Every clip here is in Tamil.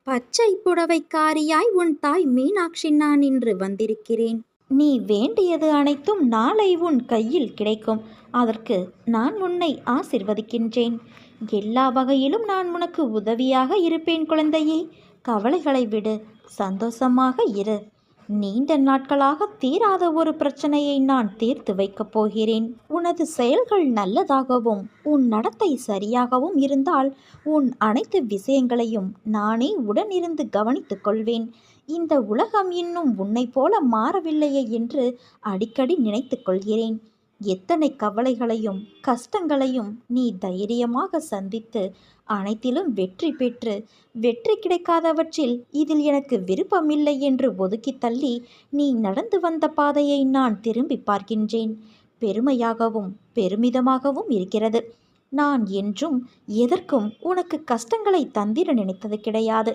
பச்சை புடவைக்காரியாய் உன் தாய் மீனாட்சி நான் இன்று வந்திருக்கிறேன். நீ வேண்டியது அனைத்தும் நாளை உன் கையில் கிடைக்கும். அதற்கு நான் உன்னை ஆசிர்வதிக்கின்றேன். எல்லா வகையிலும் நான் உனக்கு உதவியாக இருப்பேன் குழந்தையே. கவலைகளை விடு, சந்தோஷமாக இரு. நீண்ட நாட்களாக தீராத ஒரு பிரச்சனையை நான் தீர்த்து வைக்கப் போகிறேன். உனது செயல்கள் நல்லதாகவும் உன் நடத்தை சரியாகவும் இருந்தால் உன் அனைத்து விஷயங்களையும் நானே உடனிருந்து கவனித்துக் கொள்வேன். இந்த உலகம் இன்னும் உன்னை போல மாறவில்லையே என்று அடிக்கடி நினைத்து கொள்கிறேன். எத்தனை கவலைகளையும் கஷ்டங்களையும் நீ தைரியமாக சந்தித்து அனைத்திலும் வெற்றி பெற்று வெற்றி கிடைக்காதவற்றில் இதில் எனக்கு விருப்பமில்லை என்று ஒதுக்கி தள்ளி நீ நடந்து வந்த பாதையை நான் திரும்பி பார்க்கின்றேன். பெருமையாகவும் பெருமிதமாகவும் இருக்கிறது. நான் என்றும் எதற்கும் உனக்கு கஷ்டங்களை தந்திர நினைத்தது கிடையாது.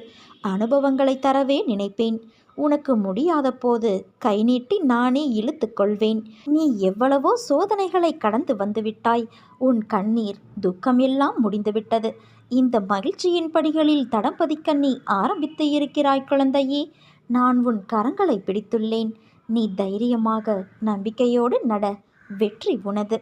அனுபவங்களை தரவே நினைப்பேன். உனக்கு முடியாத போது கை நீட்டி நானே இழுத்து கொள்வேன். நீ எவ்வளவோ சோதனைகளை கடந்து வந்துவிட்டாய். உன் கண்ணீர் துக்கம் எல்லாம் முடிந்துவிட்டது. இந்த மகிழ்ச்சியின் படிகளில் தடம் பதிக்க நீ ஆரம்பித்து இருக்கிறாய் குழந்தையே. நான் உன் கரங்களை பிடித்துள்ளேன். நீ தைரியமாக நம்பிக்கையோடு நட. வெற்றி உனது.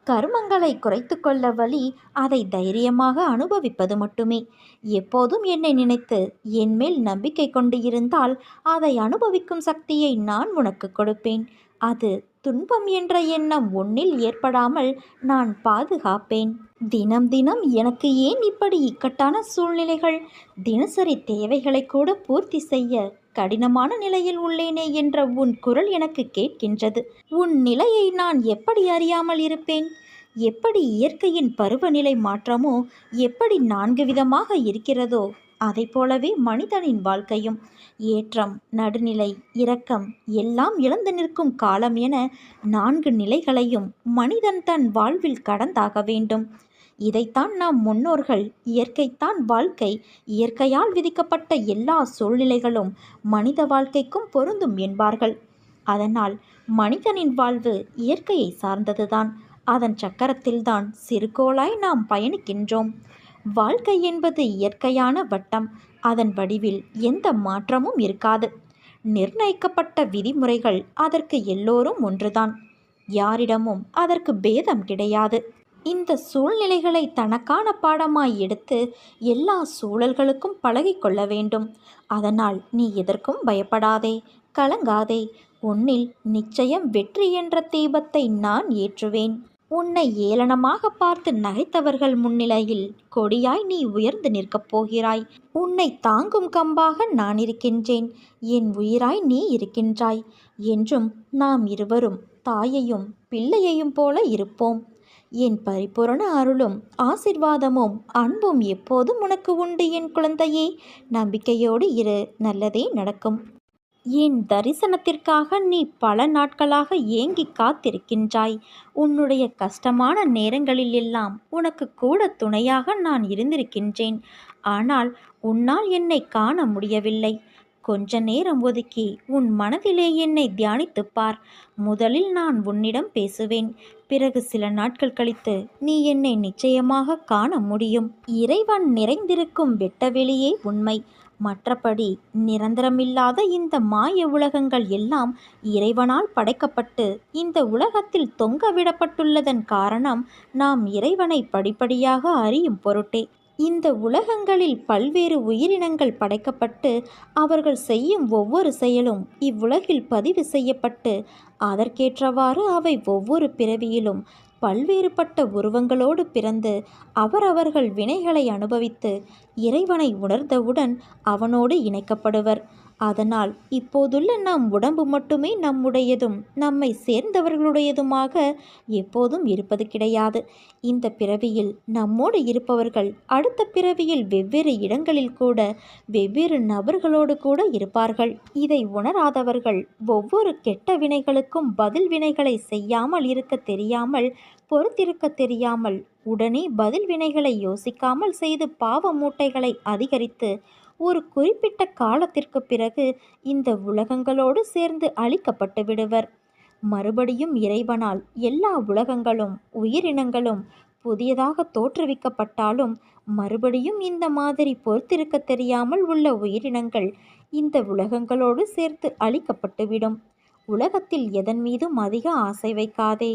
கர்மங்களை குறைத்து கொள்ள வழி அதை தைரியமாக அனுபவிப்பது மட்டுமே. எப்போதும் என்னை நினைத்து என்மேல் நம்பிக்கை கொண்டு இருந்தால் அதை அனுபவிக்கும் சக்தியை நான் உனக்கு கொடுப்பேன். அது துன்பம் என்ற எண்ணம் உன்னில் ஏற்படாமல் நான் பாதுகாப்பேன். தினம் தினம் எனக்கு ஏன் இப்படி இக்கட்டான சூழ்நிலைகள்? தினசரி தேவைகளை கூட பூர்த்தி செய்ய கடினமான நிலையில் உள்ளேனே என்ற உன் குரல் எனக்கு கேட்கின்றது. உன் நிலையை நான் எப்படி அறியாமல் இருப்பேன்? எப்படி இயற்கையின் பருவநிலை மாற்றமோ எப்படி 4 விதமாக இருக்கிறதோ அதை போலவே மனிதனின் வாழ்க்கையும் ஏற்றம், நடுநிலை, இரக்கம் எல்லாம் இழந்து நிற்கும் காலம் என 4 நிலைகளையும் மனிதன் தன் வாழ்வில் கடந்தாக வேண்டும். இதைத்தான் நம் முன்னோர்கள் இயற்கைத்தான் வாழ்க்கை, இயற்கையால் விதிக்கப்பட்ட எல்லா சூழ்நிலைகளும் மனித வாழ்க்கைக்கும் பொருந்தும் என்பார்கள். அதனால் மனிதனின் வாழ்வு இயற்கையை சார்ந்ததுதான். அதன் சக்கரத்தில்தான் சிறுகோளாய் நாம் பயணிக்கின்றோம். வாழ்க்கை என்பது இயற்கையான வட்டம். அதன் வடிவில் எந்த மாற்றமும் இருக்காது. நிர்ணயிக்கப்பட்ட விதிமுறைகள் அதற்கு எல்லோரும் ஒன்றுதான். யாரிடமும் அதற்கு பேதம் கிடையாது. இந்த சூழ்நிலைகளை தனக்கான பாடமாய் எடுத்து எல்லா சூழல்களுக்கும் பழகிக்கொள்ள வேண்டும். அதனால் நீ எதற்கும் பயப்படாதே, கலங்காதே. உன்னில் நிச்சயம் வெற்றி என்ற தீபத்தை நான் ஏற்றுவேன். உன்னை ஏளனமாக பார்த்து நகைத்தவர்கள் முன்னிலையில் கொடியாய் நீ உயர்ந்து நிற்கப் போகிறாய். உன்னை தாங்கும் கம்பாக நான் இருக்கின்றேன். என் உயிராய் நீ இருக்கின்றாய். என்றும் நாம் இருவரும் தாயையும் பிள்ளையையும் போல இருப்போம். என் பரிபூரண அருளும் ஆசிர்வாதமும் அன்பும் எப்போதும் உனக்கு உண்டு என் குழந்தையே. நம்பிக்கையோடு இரு, நல்லதே நடக்கும். என் தரிசனத்திற்காக நீ பல நாட்களாக ஏங்கி காத்திருக்கின்றாய். உன்னுடைய கஷ்டமான நேரங்களில் எல்லாம் உனக்கு கூட துணையாக நான் இருந்திருக்கின்றேன். ஆனால் உன்னால் என்னை காண முடியவில்லை. கொஞ்ச நேரம் ஒதுக்கி உன் மனதிலே என்னை தியானித்துப் பார். முதலில் நான் உன்னிடம் பேசுவேன். பிறகு சில நாட்கள் கழித்து நீ என்னை நிச்சயமாக காண முடியும். இறைவன் நிறைந்திருக்கும் வெட்டவெளியே உண்மை. மற்றபடி நிரந்தரமில்லாத இந்த மாய உலகங்கள் எல்லாம் இறைவனால் படைக்கப்பட்டு இந்த உலகத்தில் தொங்க விடப்பட்டுள்ளதன் காரணம் நாம் இறைவனை படிப்படியாக அறியும் பொருட்டே. இந்த உலகங்களில் பல்வேறு உயிரினங்கள் படைக்கப்பட்டு அவர்கள் செய்யும் ஒவ்வொரு செயலும் இவ்வுலகில் பதிவு செய்யப்பட்டு அதற்கேற்றவாறு அவை ஒவ்வொரு பிறவியிலும் பல்வேறுபட்ட உருவங்களோடு பிறந்து அவரவர்கள் வினைகளை அனுபவித்து இறைவனை உணர்ந்தவுடன் அவனோடு இணைக்கப்படுவர். அதனால் இப்போதுள்ள நம் உடம்பு மட்டுமே நம்முடையதும் நம்மை சேர்ந்தவர்களுடையதுமாக எப்போதும் இருப்பது கிடையாது. இந்த பிறவியில் நம்மோடு இருப்பவர்கள் அடுத்த பிறவியில் வெவ்வேறு இடங்களில் கூட வெவ்வேறு நபர்களோடு கூட இருப்பார்கள். இதை உணராதவர்கள் ஒவ்வொரு கெட்ட வினைகளுக்கும் பதில் வினைகளை செய்யாமல் இருக்க தெரியாமல், பொறுத்திருக்க தெரியாமல், உடனே பதில் வினைகளை யோசிக்காமல் செய்து பாவ மூட்டைகளை அதிகரித்து ஒரு குறிப்பிட்ட காலத்திற்கு பிறகு இந்த உலகங்களோடு சேர்ந்து அழிக்கப்பட்டு விடுவர். மறுபடியும் இறைவனால் எல்லா உலகங்களும் உயிரினங்களும் புதியதாக தோற்றுவிக்கப்பட்டாலும் மறுபடியும் இந்த மாதிரி பொறுத்திருக்க தெரியாமல் உள்ள உயிரினங்கள் இந்த உலகங்களோடு சேர்த்து அழிக்கப்பட்டுவிடும். உலகத்தில் எதன் மீதும் அதிக ஆசை வைக்காதே.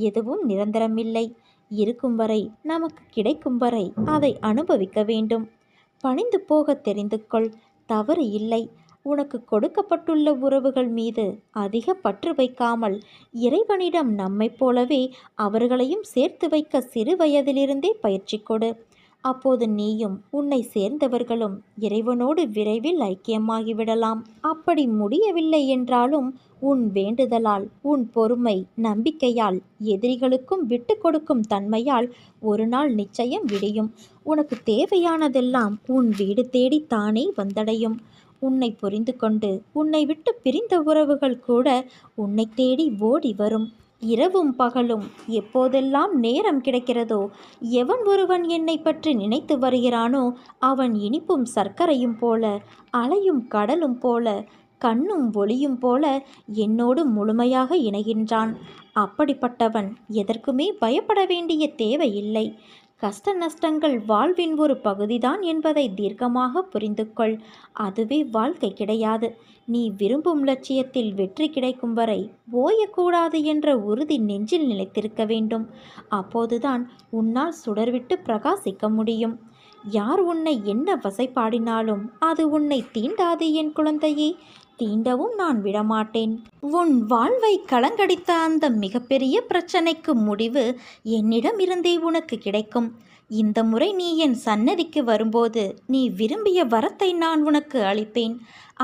எதுவும் நிரந்தரமில்லை. இருக்கும் வரை, நமக்கு கிடைக்கும் வரை அதை அனுபவிக்க வேண்டும். பணிந்து போக தெரிந்து கொள். தவறு இல்லை. உனக்கு கொடுக்கப்பட்டுள்ள உறவுகள் மீது அதிக பற்று வைக்காமல் இறைவனிடம் நம்மைப் போலவே அவர்களையும் சேர்த்து வைக்க சிறு வயதிலிருந்தே பயிற்சி கொடு. அப்போது நீயும் உன்னை சேர்ந்தவர்களும் இறைவனோடு விரைவில் ஐக்கியமாகிவிடலாம். அப்படி முடியவில்லை என்றாலும் உன் வேண்டுதலால், உன் பொறுமை, நம்பிக்கையால், எதிரிகளுக்கும் விட்டு கொடுக்கும் தன்மையால் ஒரு நாள் நிச்சயம் விடியும். உனக்கு தேவையானதெல்லாம் உன் வீடு தேடி தானே வந்தடையும். உன்னை புரிந்து கொண்டு உன்னை விட்டு பிரிந்த உறவுகள் கூட உன்னை தேடி ஓடி வரும். இரவும் பகலும் எப்போதெல்லாம் நேரம் கிடைக்கிறதோ, எவன் ஒருவன் என்னை பற்றி நினைத்து வருகிறானோ அவன் இனிப்பும் சர்க்கரையும் போல, அலையும் கடலும் போல, கண்ணும் ஒளியும் போல என்னோடு முழுமையாக இணைகின்றான். அப்படிப்பட்டவன் எதற்குமே பயப்பட வேண்டிய தேவையில்லை. கஷ்ட நஷ்டங்கள் வாழ்வின் ஒரு பகுதிதான் என்பதை தீர்க்கமாக புரிந்து கொள். அதுவே வாழ்க்கை கிடையாது. நீ விரும்பும் லட்சியத்தில் வெற்றி கிடைக்கும் வரை ஓயக்கூடாது என்ற உறுதி நெஞ்சில் நிலைத்திருக்க வேண்டும். அப்போதுதான் உன்னால் சுடர்விட்டு பிரகாசிக்க முடியும். யார் உன்னை என்ன வசைப்பாடினாலும் அது உன்னை தீண்டாது என் குழந்தையே. தீண்டவும் நான் விடமாட்டேன். உன் வாழ்வை கலங்கடித்த அந்த மிகப்பெரிய பிரச்சனைக்கு முடிவு என்னிடம் இருந்தே உனக்கு கிடைக்கும். இந்த முறை நீ என் சன்னதிக்கு வரும்போது நீ விரும்பிய வரத்தை நான் உனக்கு அளிப்பேன்.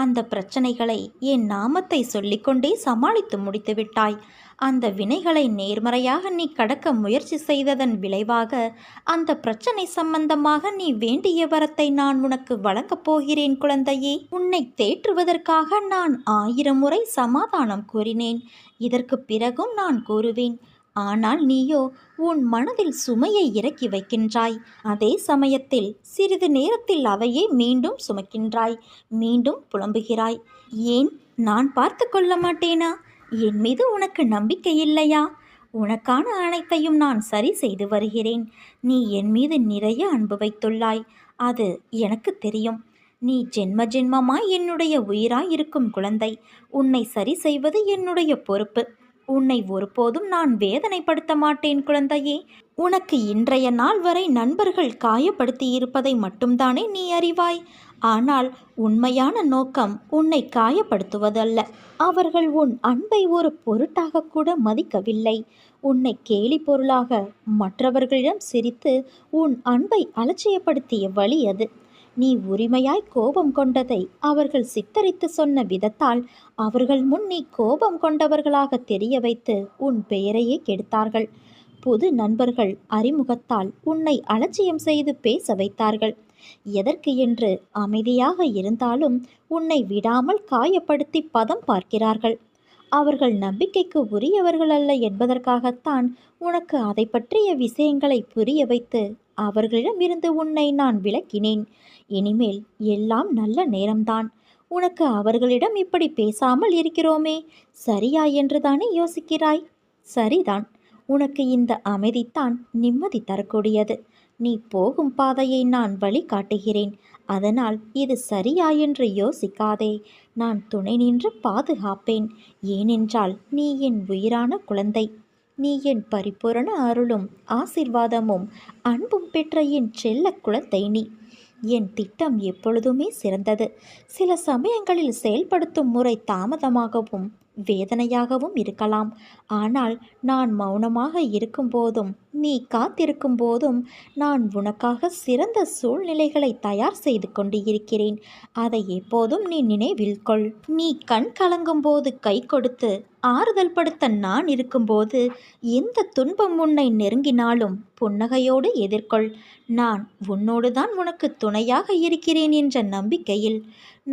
அந்த பிரச்சனைகளை என் நாமத்தை சொல்லிக்கொண்டே சமாளித்து முடித்து விட்டாய். அந்த வினைகளை நேர்மறையாக நீ கடக்க முயற்சி செய்ததன் விளைவாக அந்த பிரச்சனை சம்பந்தமாக நீ வேண்டிய வரத்தை நான் உனக்கு வழங்கப் போகிறேன் குழந்தையே. உன்னை தேற்றுவதற்காக நான் 1000 முறை சமாதானம் கூறினேன். இதற்கு பிறகும் நான் கூறுவேன். ஆனால் நீயோ உன் மனதில் சுமையை இறக்கி வைக்கின்றாய். அதே சமயத்தில் சிறிது நேரத்தில் அதையே மீண்டும் சுமக்கின்றாய். மீண்டும் புலம்புகிறாய். ஏன், நான் பார்த்து கொள்ள மாட்டேனா? என் மீது உனக்கு நம்பிக்கை இல்லையா? உனக்கான அனைத்தையும் நான் சரி செய்து வருகிறேன். நீ என் மீது நிறைய அன்பு வைத்துள்ளாய். அது எனக்கு தெரியும். நீ ஜென்ம ஜென்மமாய் என்னுடைய உயிராய் இருக்கும் குழந்தை. உன்னை சரி செய்வது என்னுடைய பொறுப்பு. உன்னை ஒருபோதும் நான் வேதனைப்படுத்த மாட்டேன் குழந்தையே. உனக்கு இன்றைய நாள் வரை நண்பர்கள் காயப்படுத்தி இருப்பதை மட்டும்தானே நீ அறிவாய். ஆனால் உண்மையான நோக்கம் உன்னை காயப்படுத்துவதல்ல. அவர்கள் உன் அன்பை ஒரு பொருட்டாக கூட மதிக்கவில்லை. உன்னை கேலி பொருளாக மற்றவர்களிடம் சிரித்து உன் அன்பை அலட்சியப்படுத்திய வழி அது. நீ உரிமையாய் கோபம் கொண்டதை அவர்கள் சித்தரித்து சொன்ன விதத்தால் அவர்கள் முன் நீ கோபம் கொண்டவர்களாக தெரிய வைத்து உன் பெயரையே கெடுத்தார்கள். புது நண்பர்கள் அறிமுகத்தால் உன்னை அலட்சியம் செய்து பேச வைத்தார்கள். எதற்கு என்று அமைதியாக இருந்தாலும் உன்னை விடாமல் காயப்படுத்தி பதம் பார்க்கிறார்கள். அவர்கள் நம்பிக்கைக்கு உரியவர்கள் அல்ல என்பதற்காகத்தான் உனக்கு அதை பற்றிய விஷயங்களை புரிய வைத்து அவர்களிடமிருந்து உன்னை நான் விலக்கினேன். இனிமேல் எல்லாம் நல்ல நேரம்தான். உனக்கு அவர்களிடம் இப்படி பேசாமல் இருக்கிறோமே சரியா என்றுதானே யோசிக்கிறாய்? சரிதான். உனக்கு இந்த அமைதித்தான் நிம்மதி தரக்கூடியது. நீ போகும் பாதையை நான் வழி காட்டுகிறேன். அதனால் இது சரியா என்று யோசிக்காதே. நான் துணை நின்று பாதுகாப்பேன். ஏனென்றால் நீ என் உயிரான குழந்தை. நீ என் பரிபூரண அருளும் ஆசிர்வாதமும் அன்பும் பெற்ற என் செல்ல குழந்தை நீ. என் திட்டம் எப்பொழுதுமே சிறந்தது. சில சமயங்களில் செயல்படுத்தும் முறை தாமதமாகவும் வேதனையாகவும் இருக்கலாம். ஆனால் நான் மௌனமாக இருக்கும்போதும் நீ காத்திருக்கும் போதும் நான் உனக்காக சிறந்த சூழ்நிலைகளை தயார் செய்து கொண்டு இருக்கிறேன். அதை எப்போதும் நீ நினைவில் கொள். நீ கண் கலங்கும் போது கை கொடுத்து ஆறுதல் படுத்த நான் இருக்கும்போது எந்த துன்பம் உன்னை நெருங்கினாலும் புன்னகையோடு எதிர்கொள். நான் உன்னோடு தான் உனக்கு துணையாக இருக்கிறேன் என்ற நம்பிக்கையில்.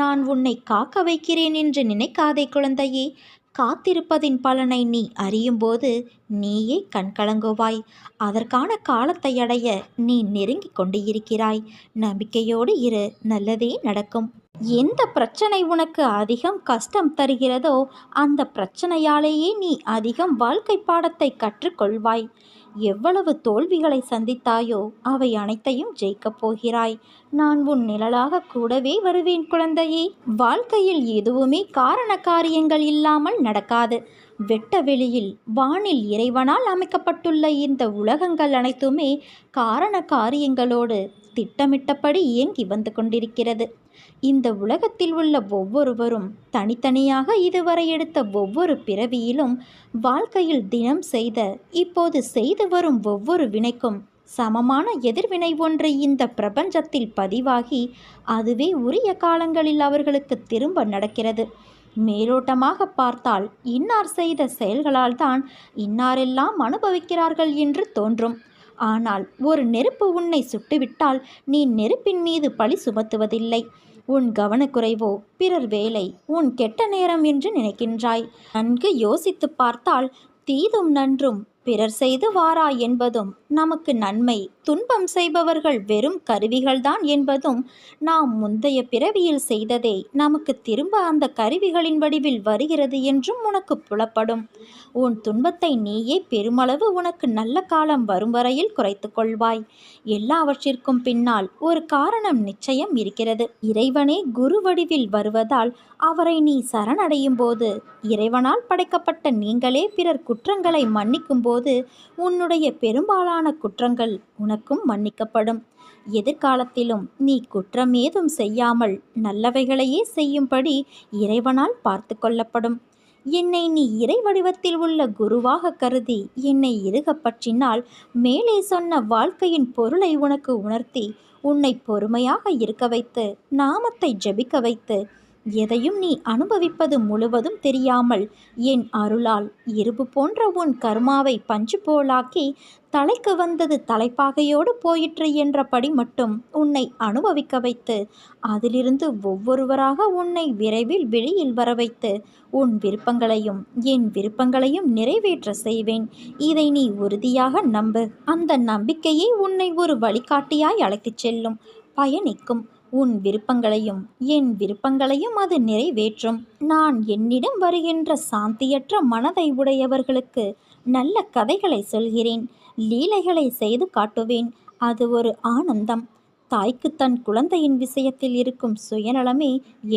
நான் உன்னை காக்க வைக்கிறேன் என்று நினைக்காதே குழந்தையே. காத்திருப்பதின் பலனை நீ அறியும்போது நீயே கண்கலங்குவாய். அதற்கான காலத்தை அடைய நீ நெருங்கி கொண்டு இருக்கிறாய். நம்பிக்கையோடு இரு, நல்லதே நடக்கும். எந்த பிரச்சனை உனக்கு அதிகம் கஷ்டம் தருகிறதோ அந்த பிரச்சனையாலேயே நீ அதிகம் வாழ்க்கை பாடத்தை கற்றுக்கொள்வாய். எவ்வளவு தோல்விகளை சந்தித்தாயோ அவை அனைத்தையும் ஜெயிக்கப் போகிறாய். நான் உன் நிழலாக கூடவே வருவேன் குழந்தையே. வாழ்க்கையில் எதுவுமே காரண காரியங்கள் இல்லாமல் நடக்காது. வெட்ட வெளியில் வானில் இறைவனால் அமைக்கப்பட்டுள்ள இந்த உலகங்கள் அனைத்துமே காரண காரியங்களோடு திட்டமிட்டபடி இயங்கி வந்து கொண்டிருக்கிறது. இந்த உலகத்தில் உள்ள ஒவ்வொருவரும் தனித்தனியாக இதுவரை எடுத்த ஒவ்வொரு பிறவியிலும் வாழ்க்கையில் தினம் செய்த, இப்போது செய்து வரும் ஒவ்வொரு வினைக்கும் சமமான எதிர்வினை ஒன்று இந்த பிரபஞ்சத்தில் பதிவாகி அதுவே உரிய காலங்களில் அவர்களுக்கு திரும்ப நடக்கிறது. மேலோட்டமாக பார்த்தால் இன்னார் செய்த செயல்களால் தான் இன்னாரெல்லாம் அனுபவிக்கிறார்கள் என்று தோன்றும். ஆனால் ஒரு நெருப்பு உன்னை சுட்டுவிட்டால் நீ நெருப்பின் மீது பழி சுமத்துவதில்லை. உன் கவனக்குறைவோ பிறர் வேலை, உன் கெட்ட நேரம் என்று நினைக்கின்றாய். நன்கு யோசித்து பார்த்தால் தீதும் நன்றும் பிறர் செய்து வாரா என்பதும், நமக்கு நன்மை துன்பம் செய்பவர்கள் வெறும் கருவிகள்தான் என்பதும், நாம் முந்தைய பிறவியில் செய்ததே நமக்கு திரும்ப அந்த கருவிகளின் வடிவில் வருகிறது என்றும் உனக்கு புலப்படும். உன் துன்பத்தை நீயே பெருமளவு உனக்கு நல்ல காலம் வரும் வரையில் குறைத்து கொள்வாய். எல்லாவற்றிற்கும் பின்னால் ஒரு காரணம் நிச்சயம் இருக்கிறது. இறைவனே குரு வடிவில் வருவதால் அவரை நீ சரணடையும் போது, இறைவனால் படைக்கப்பட்ட நீங்களே பிறர் குற்றங்களை மன்னிக்கும் போது உன்னுடைய பெரும்பாலான குற்றங்கள் உனக்கும் மன்னிக்கப்படும். எதிர்காலத்திலும் நீ குற்றம் ஏதும் செய்யாமல் நல்லவைகளையே செய்யும்படி இறைவனால் பார்த்து கொள்ளப்படும். என்னை நீ இறை வடிவத்தில் உள்ள குருவாக கருதி என்னை இறுக பற்றினால், மேலே சொன்ன வாழ்க்கையின் பொருளை உனக்கு உணர்த்தி உன்னை பொறுமையாக இருக்க வைத்து நாமத்தை ஜபிக்க வைத்து, எதையும் நீ அனுபவிப்பது முழுவதும் தெரியாமல் என் அருளால் இரும்பு போன்ற உன் கர்மாவை பஞ்சு போலாக்கி தலைக்கு வந்தது தலைப்பாகையோடு போயிற்று என்றபடி மட்டும் உன்னை அனுபவிக்க வைத்து, அதிலிருந்து ஒவ்வொருவராக உன்னை விரைவில் வெளியில் வர வைத்து உன் விருப்பங்களையும் என் விருப்பங்களையும் நிறைவேற்ற செய்வேன். இதை நீ உறுதியாக நம்பு. அந்த நம்பிக்கையை உன்னை ஒரு வழிகாட்டியாய் அழைத்துச் செல்லும், பயணிக்கும். உன் விருப்பங்களையும் என் விருப்பங்களையும் அது நிறைவேற்றும். நான் என்னிடம் வருகின்ற சாந்தியற்ற மனதை உடையவர்களுக்கு நல்ல கதைகளை சொல்கிறேன், லீலைகளை செய்து காட்டுவேன். அது ஒரு ஆனந்தம். தாய்க்கு தன் குழந்தையின் விஷயத்தில் இருக்கும் சுயநலமே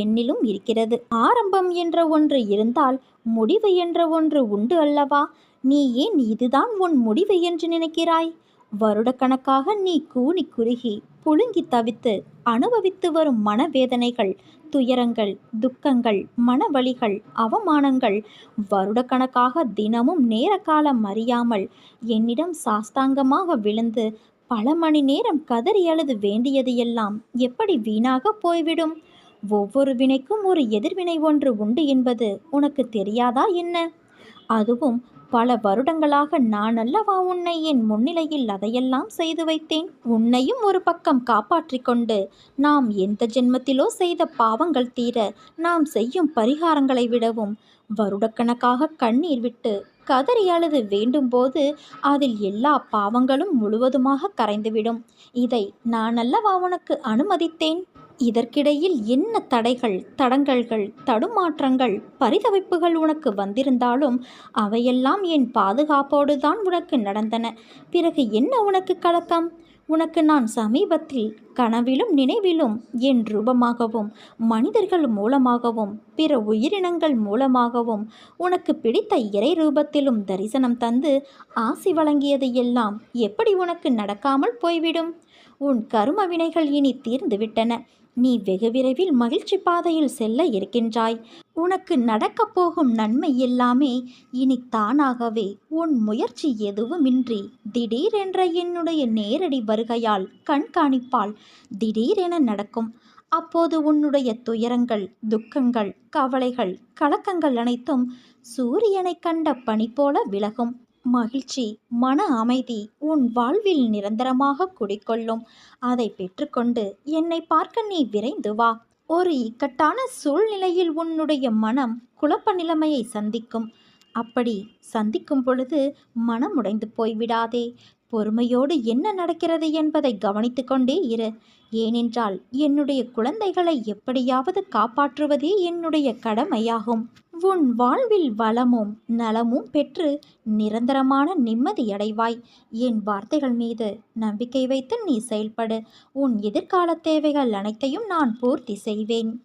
என்னிலும் இருக்கிறது. ஆரம்பம் என்ற ஒன்று இருந்தால் முடிவு என்ற ஒன்று உண்டு அல்லவா? நீ ஏன் இதுதான் உன் முடிவு என்று நினைக்கிறாய்? வருடக்கணக்காக நீ கூனி குறுகி புழுங்கி தவித்து அனுபவித்து வரும் மனவேதனைகள், துயரங்கள், துக்கங்கள், மனவலிகள், அவமானங்கள், வருடக்கணக்காக தினமும் நேர காலம் அறியாமல் என்னிடம் சாஸ்தாங்கமாக விழுந்து பல மணி நேரம் கதறி அழுது வேண்டியது எல்லாம் எப்படி வீணாக போய்விடும்? ஒவ்வொரு வினைக்கும் ஒரு எதிர்வினை ஒன்று உண்டு என்பது உனக்கு தெரியாதா என்ன? அதுவும் பல வருடங்களாக நான் அல்லவா உன்னை என் முன்னிலையில் அதையெல்லாம் செய்து வைத்தேன். உன்னையும் ஒரு பக்கம் காப்பாற்றி கொண்டு, நாம் எந்த ஜென்மத்திலோ செய்த பாவங்கள் தீர நாம் செய்யும் பரிகாரங்களை விடவும் வருடக்கணக்காக கண்ணீர் விட்டு கதறி அழுது வேண்டும் போது அதில் எல்லா பாவங்களும் முழுவதுமாக கரைந்துவிடும். இதை நான் அல்லவா உனக்கு அனுமதித்தேன். இதற்கிடையில் என்ன தடைகள், தடங்கல்கள், தடுமாற்றங்கள், பரிதவிப்புகள் உனக்கு வந்திருந்தாலும் அவையெல்லாம் என் பாதுகாப்போடு தான் உனக்கு நடந்தன. பிறகு என்ன உனக்கு கலக்கம்? உனக்கு நான் சமீபத்தில் கனவிலும் நினைவிலும் என் ரூபமாகவும் மனிதர்கள் மூலமாகவும் பிற உயிரினங்கள் மூலமாகவும் உனக்கு பிடித்த இறை ரூபத்திலும் தரிசனம் தந்து ஆசி வழங்கியது எல்லாம் எப்படி உனக்கு நடக்காமல் போய்விடும்? உன் கரும வினைகள் இனி தீர்ந்துவிட்டன. நீ வெகு விரைவில் மகிழ்ச்சி பாதையில் செல்ல இருக்கின்றாய். உனக்கு நடக்கப் போகும் நன்மை எல்லாமே இனி தானாகவே உன் முயற்சி எதுவுமின்றி திடீரென்ற என்னுடைய நேரடி வருகையால் கண்காணிப்பால் திடீரென நடக்கும். அப்போது உன்னுடைய துயரங்கள், துக்கங்கள், கவலைகள், கலக்கங்கள் அனைத்தும் சூரியனை கண்ட பனி போல விலகும். மகிழ்ச்சி, மன அமைதி உன் வாழ்வில் நிரந்தரமாக குடிக்கொள்ளும். அதை பெற்றுக்கொண்டு என்னை பார்க்க நீ விரைந்து வா. ஒரு இக்கட்டான சூழ்நிலையில் உன்னுடைய மனம் குழப்ப நிலைமையை சந்திக்கும். அப்படி சந்திக்கும் பொழுது மனம் உடைந்து போய்விடாதே. பொறுமையோடு என்ன நடக்கிறது என்பதை கவனித்து கொண்டே இரு. ஏனென்றால் என்னுடைய குழந்தைகளை எப்படியாவது காப்பாற்றுவதே என்னுடைய கடமையாகும். உன் வாழ்வில் வளமும் நலமும் பெற்று நிரந்தரமான நிம்மதியடைவாய். என் வார்த்தைகள் மீது நம்பிக்கை வைத்து நீ செயல்படு. உன் எதிர்கால தேவைகள் அனைத்தையும் நான் பூர்த்தி செய்வேன்.